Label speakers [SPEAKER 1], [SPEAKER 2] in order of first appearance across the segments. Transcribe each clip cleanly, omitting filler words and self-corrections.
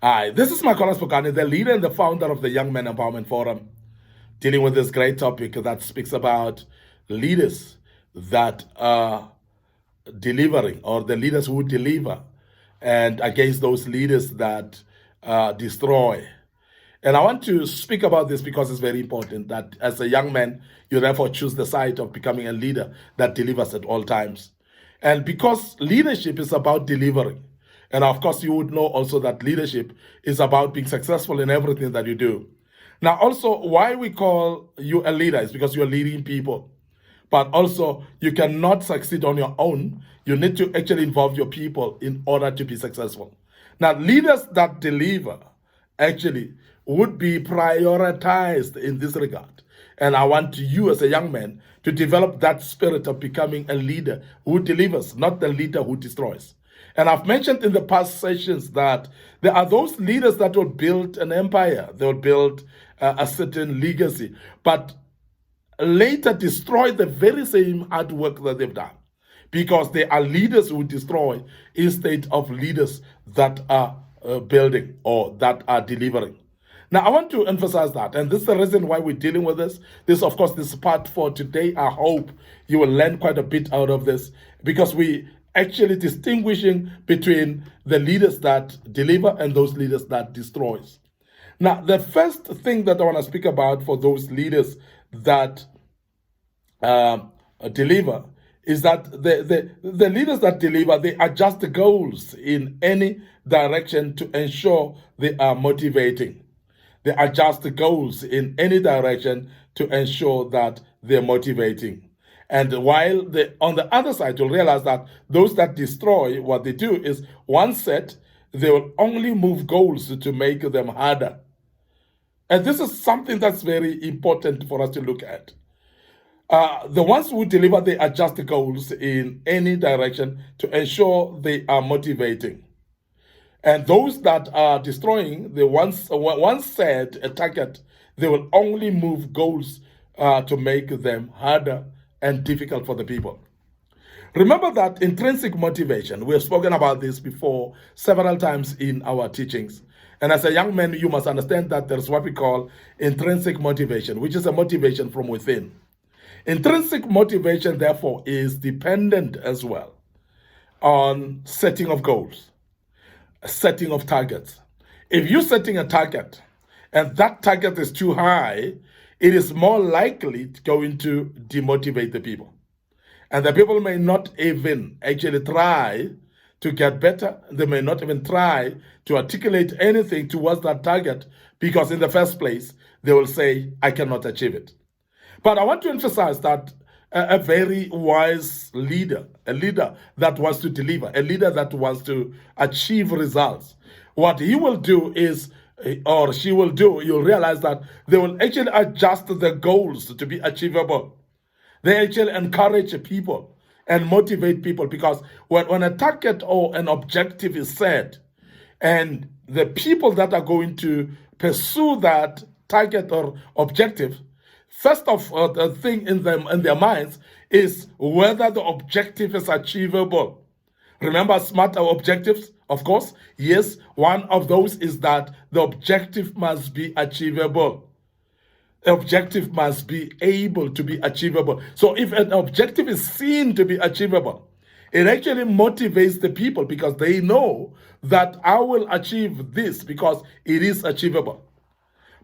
[SPEAKER 1] Hi, this is Micornus Phokane, the leader and the founder of the Young Men Empowerment Forum, dealing with this great topic that speaks about leaders that are delivering, or the leaders who deliver, and against those leaders that destroy. And I want to speak about this because it's very important that as a young man, you therefore choose the side of becoming a leader that delivers at all times. And because leadership is about delivering. And of course, you would know also that leadership is about being successful in everything that you do. Now, also, why we call you a leader is because you're leading people. But also, you cannot succeed on your own. You need to actually involve your people in order to be successful. Now, leaders that deliver actually would be prioritized in this regard. And I want you as a young man to develop that spirit of becoming a leader who delivers, not the leader who destroys. And I've mentioned in the past sessions that there are those leaders that will build an empire, they'll build a certain legacy, but later destroy the very same hard work that they've done, because they are leaders who destroy instead of leaders that are building or that are delivering. Now, I want to emphasize that, and this is the reason why we're dealing with this. This, of course, this part for today. I hope you will learn quite a bit out of this, because we actually distinguishing between the leaders that deliver and those leaders that destroys. Now, the first thing that I want to speak about for those leaders that deliver is that the leaders that deliver, they adjust the goals in any direction to ensure they are motivating. They adjust the goals in any direction to ensure that they're motivating. And while on the other side, you'll realize that those that destroy, what they do is one set, they will only move goals to make them harder. And this is something that's very important for us to look at. The ones who deliver, they adjust the goals in any direction to ensure they are motivating. And those that are destroying, the once set a target, they will only move goals to make them harder and difficult for the people. Remember that intrinsic motivation, we have spoken about this before several times in our teachings. And as a young man, you must understand that there's what we call intrinsic motivation, which is a motivation from within. Intrinsic motivation, therefore, is dependent as well on setting of goals, setting of targets. If you're setting a target and that target is too high, it is more likely going to demotivate the people. And the people may not even actually try to get better. They may not even try to articulate anything towards that target, because in the first place, they will say, I cannot achieve it. But I want to emphasize that a very wise leader, a leader that wants to deliver, a leader that wants to achieve results, what he will do is, or she will do, you'll realize that they will actually adjust the goals to be achievable. They actually encourage people and motivate people, because when a target or an objective is set, and the people that are going to pursue that target or objective, first of all, the thing in their minds is whether the objective is achievable. Remember SMART objectives, of course? Yes, one of those is that the objective must be achievable. The objective must be able to be achievable. So if an objective is seen to be achievable, it actually motivates the people, because they know that I will achieve this because it is achievable.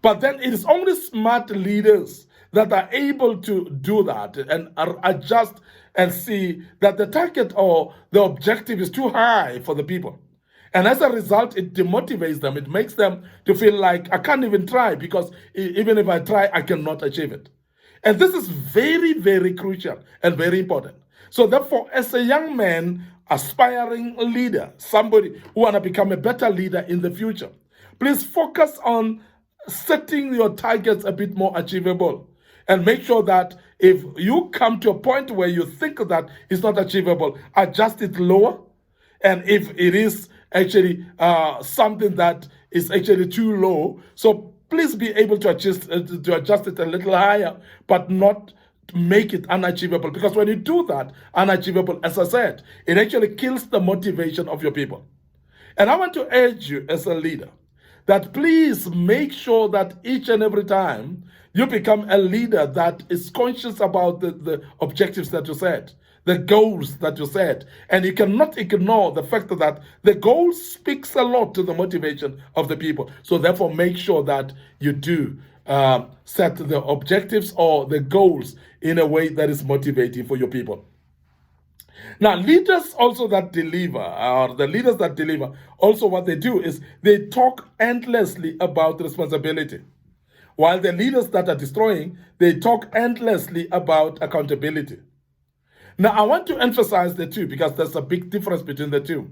[SPEAKER 1] But then it is only smart leaders that are able to do that and adjust and see that the target or the objective is too high for the people. And as a result, it demotivates them. It makes them to feel like, I can't even try, because even if I try, I cannot achieve it. And this is very, very crucial and very important. So therefore, as a young man, aspiring leader, somebody who want to become a better leader in the future, please focus on setting your targets a bit more achievable. And make sure that if you come to a point where you think that it's not achievable, adjust it lower. And if it is actually something that is actually too low, so please be able to adjust it a little higher, but not make it unachievable. Because when you do that, unachievable, as I said, it actually kills the motivation of your people. And I want to urge you as a leader that please make sure that each and every time you become a leader that is conscious about the objectives that you set, the goals that you set. And you cannot ignore the fact that the goal speaks a lot to the motivation of the people. So therefore, make sure that you do set the objectives or the goals in a way that is motivating for your people. Now, leaders also that deliver, or the leaders that deliver, also what they do is they talk endlessly about responsibility. While the leaders that are destroying, they talk endlessly about accountability. Now, I want to emphasize the two because there's a big difference between the two.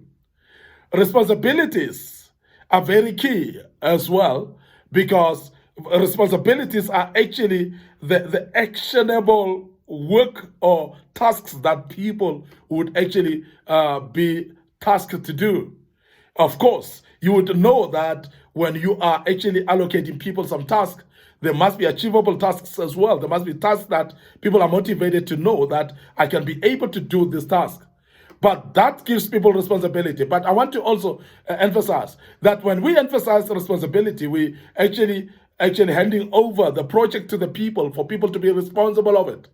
[SPEAKER 1] Responsibilities are very key as well because responsibilities are actually the actionable work or tasks that people would actually be tasked to do. Of course, you would know that when you are actually allocating people some tasks, there must be achievable tasks as well. There must be tasks that people are motivated to know that I can be able to do this task. But that gives people responsibility. But I want to also emphasize that when we emphasize responsibility, we actually handing over the project to the people for people to be responsible of it.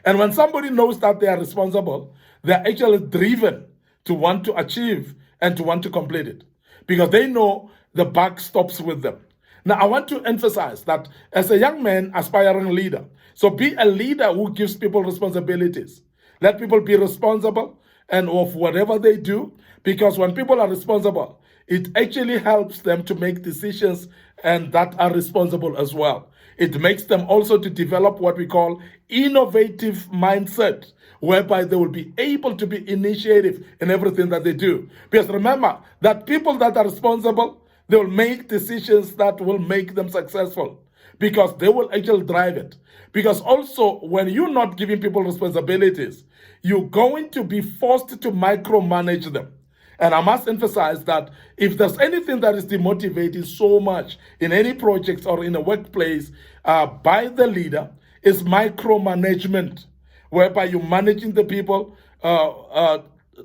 [SPEAKER 1] And when somebody knows that they are responsible, they're actually driven to want to achieve and to want to complete it because they know the buck stops with them. Now, I want to emphasize that as a young man, aspiring leader, so be a leader who gives people responsibilities. Let people be responsible and of whatever they do, because when people are responsible, it actually helps them to make decisions and that are responsible as well. It makes them also to develop what we call innovative mindset, whereby they will be able to be initiative in everything that they do. Because remember that people that are responsible, they will make decisions that will make them successful because they will actually drive it. Because also, when you're not giving people responsibilities, you're going to be forced to micromanage them. And I must emphasize that if there's anything that is demotivating so much in any projects or in a workplace by the leader, is micromanagement, whereby you're managing the people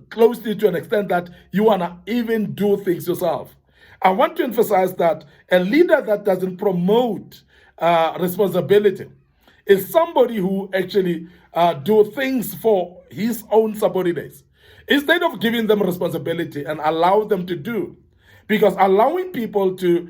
[SPEAKER 1] closely to an extent that you want to even do things yourself. I want to emphasize that a leader that doesn't promote responsibility is somebody who actually do things for his own subordinates instead of giving them responsibility and allow them to do. Because allowing people to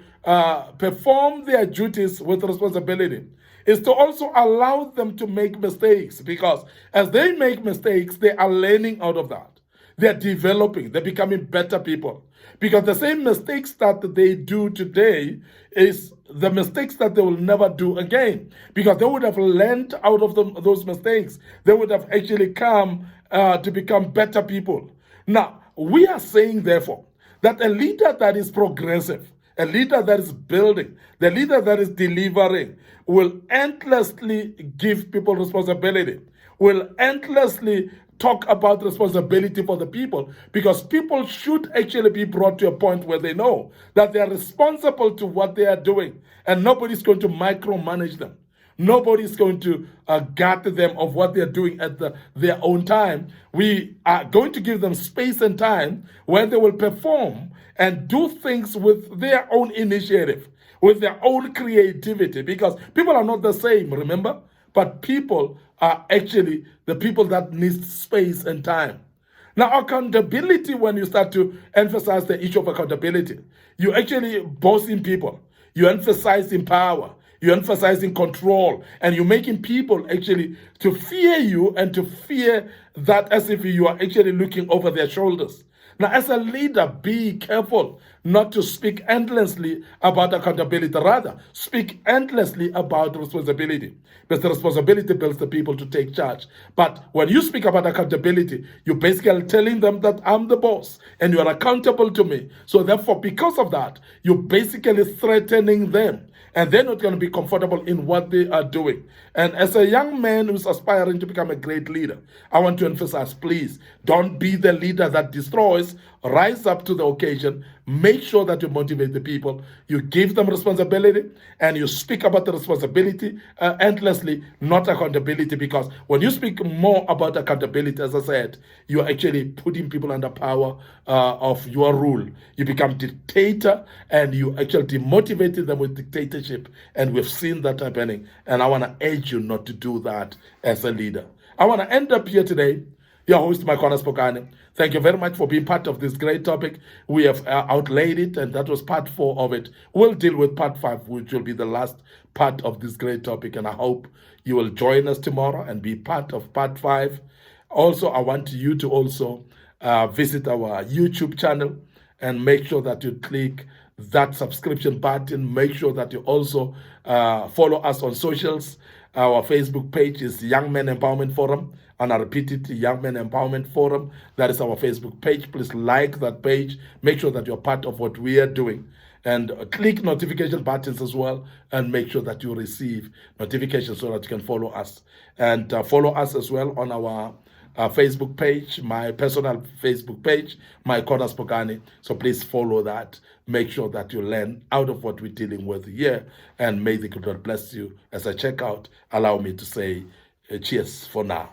[SPEAKER 1] perform their duties with responsibility is to also allow them to make mistakes, because as they make mistakes, they are learning out of that. They're developing, they're becoming better people. Because the same mistakes that they do today is the mistakes that they will never do again. Because they would have learned out of those mistakes. They would have actually come to become better people. Now, we are saying, therefore, that a leader that is progressive, a leader that is building, the leader that is delivering, will endlessly give people responsibility, will endlessly talk about responsibility for the people, because people should actually be brought to a point where they know that they are responsible to what they are doing, and nobody's going to micromanage them. Nobody's going to guard them of what they're doing at their own time. We are going to give them space and time where they will perform and do things with their own initiative, with their own creativity, because people are not the same, remember? But people are actually the people that need space and time. Now, accountability, when you start to emphasize the issue of accountability, you actually bossing people, you emphasizing power, you're emphasizing control, and you're making people actually to fear you and to fear that as if you are actually looking over their shoulders. Now, as a leader, be careful not to speak endlessly about accountability. Rather, speak endlessly about responsibility. Because the responsibility builds the people to take charge. But when you speak about accountability, you're basically telling them that I'm the boss and you are accountable to me. So therefore, because of that, you're basically threatening them. And they're not going to be comfortable in what they are doing. And as a young man who's aspiring to become a great leader, I want to emphasize, please, don't be the leader that destroys rise up to the occasion, make sure that you motivate the people, you give them responsibility, and you speak about the responsibility endlessly, not accountability. Because when you speak more about accountability, as I said, you're actually putting people under power of your rule. You become dictator, and you actually demotivated them with dictatorship, and we've seen that happening. And I want to urge you not to do that as a leader. I want to end up here today. Your host, Micornus Phokane. Thank you very much for being part of this great topic. We have outlaid it, and that was part 4 of it. We'll deal with part 5, which will be the last part of this great topic, and I hope you will join us tomorrow and be part of part 5. Also, I want you to also visit our YouTube channel and make sure that you click that subscription button. Make sure that you also follow us on socials. Our Facebook page is Young Men Empowerment Forum, and I repeat it, Young Men Empowerment Forum. That is our Facebook page. Please like that page. Make sure that you're part of what we are doing. And click notification buttons as well, and make sure that you receive notifications so that you can follow us. And follow us as well on our Facebook page, my personal Facebook page, Micornus Phokane. So please follow that. Make sure that you learn out of what we're dealing with here. And may the good Lord bless you. As I check out, allow me to say cheers for now.